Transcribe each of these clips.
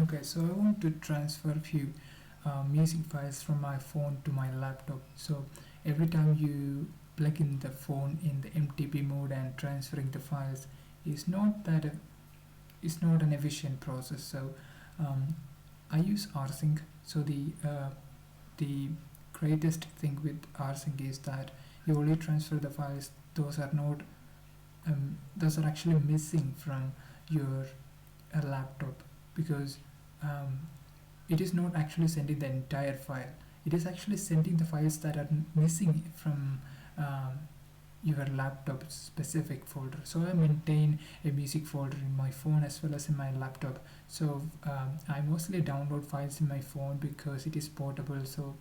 Okay, so I want to transfer a few music files from my phone to my laptop. So every time you plug in the phone in the MTP mode and transferring the files is not that is not an efficient process. So I use rsync. So the greatest thing with rsync is that you only transfer the files those are not those are actually missing from your laptop, because it is not actually sending the entire file. It is actually sending the files that are missing from your laptop specific folder. So I maintain a music folder in my phone as well as in my laptop. So I mostly download files in my phone because it is portable. So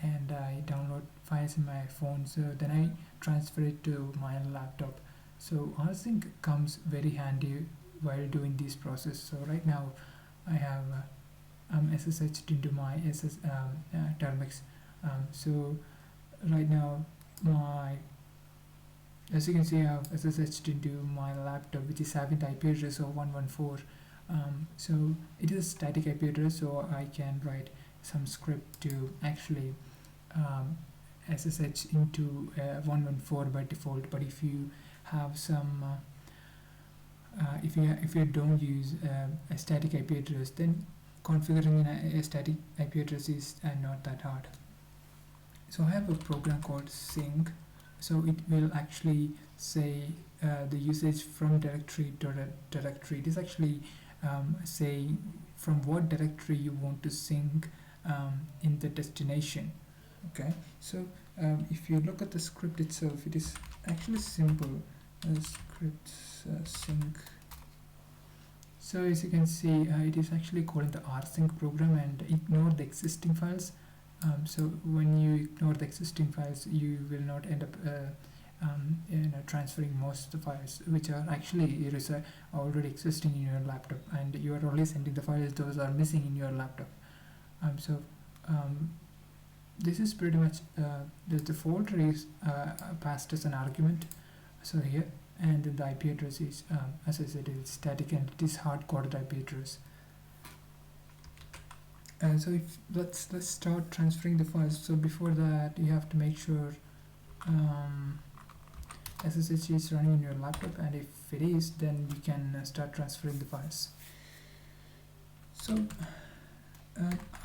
and I download files in my phone, so then I transfer it to my laptop. So rsync comes very handy while doing this process. So right now I have SSH'd into my TERMUX. So right now my as you can see, I have SSH'd into my laptop, which is having the IP address of 114. So it is a static IP address, so I can write some script to actually SSH into 114 by default. But if you have some if you don't use a static IP address, then configuring a static IP address is not that hard. So I have a program called sync. So it will actually say the usage from directory to directory. It is actually saying from what directory you want to sync in the destination. Okay, so if you look at the script itself, it is actually simple. Script sync. So as you can see, it is actually calling the rsync program and ignore the existing files. So when you ignore the existing files, you will not end up transferring most of the files which are actually already existing in your laptop, and you are only sending the files those are missing in your laptop. This is pretty much the folder is passed as an argument. So here, and the IP address is as I said, it's static and it is hard-coded IP address. So let's start transferring the files. So before that, you have to make sure SSH is running in your laptop, and if it is, then you can start transferring the files. So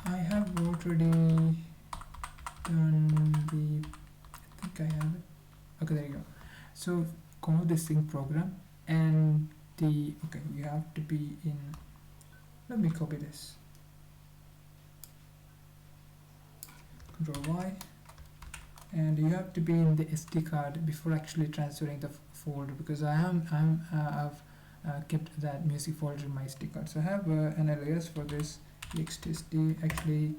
I have already done the, I think I have it. Okay, there you go. So call the sync program, and okay, you have to be in, let me copy this, Control Y, and you have to be in the SD card before actually transferring the folder, because I've kept that music folder in my SD card. So I have an alias for this. XTSD actually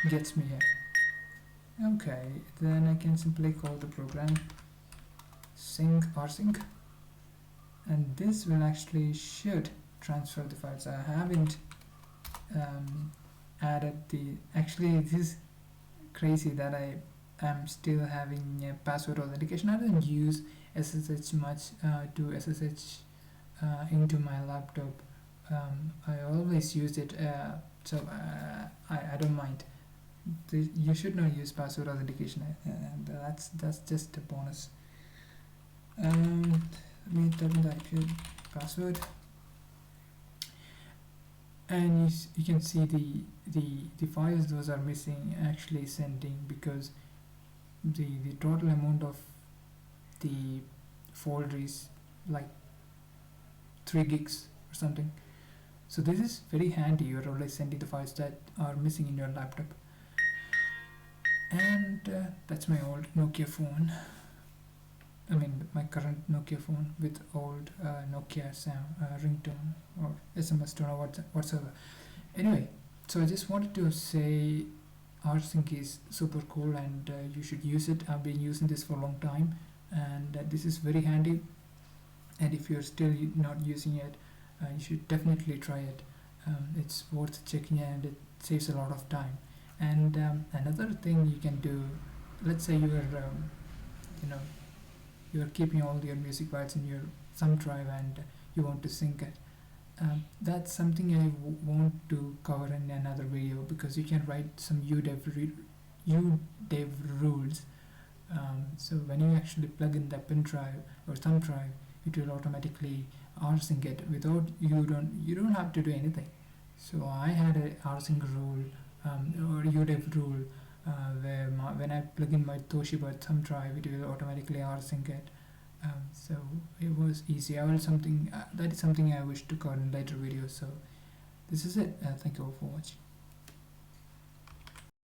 gets me here. Okay, then I can simply call the program sync rsync, and this will actually should transfer the files. I haven't added the, actually this is crazy that I am still having a password authentication. I don't use SSH much to SSH into my laptop. I always use it, so I don't mind. You should not use password authentication, and that's just a bonus. Let me type in the IP password, and you can see the files those are missing actually sending, because the total amount of the folder is like 3 gigs or something. So this is very handy. You're always sending the files that are missing in your laptop. And that's my old Nokia phone. I mean my current Nokia phone with old Nokia sound ringtone or SMS tone or whatsoever. Anyway, so I just wanted to say rsync is super cool, and you should use it. I've been using this for a long time, and this is very handy. And if you're still not using it, you should definitely try it. It's worth checking, and it saves a lot of time. And another thing you can do, let's say you are keeping all your music files in your thumb drive and you want to sync it. That's something I want to cover in another video, because you can write some UDEV rules. So when you actually plug in the pen drive or thumb drive, it will automatically rsync it without you don't have to do anything. So I had a rsync rule, or UDEV rule, where when I plug in my Toshiba thumb drive, it will automatically rsync it. So it was easy. That is something I wish to cover in later videos. So this is it. Thank you all for watching.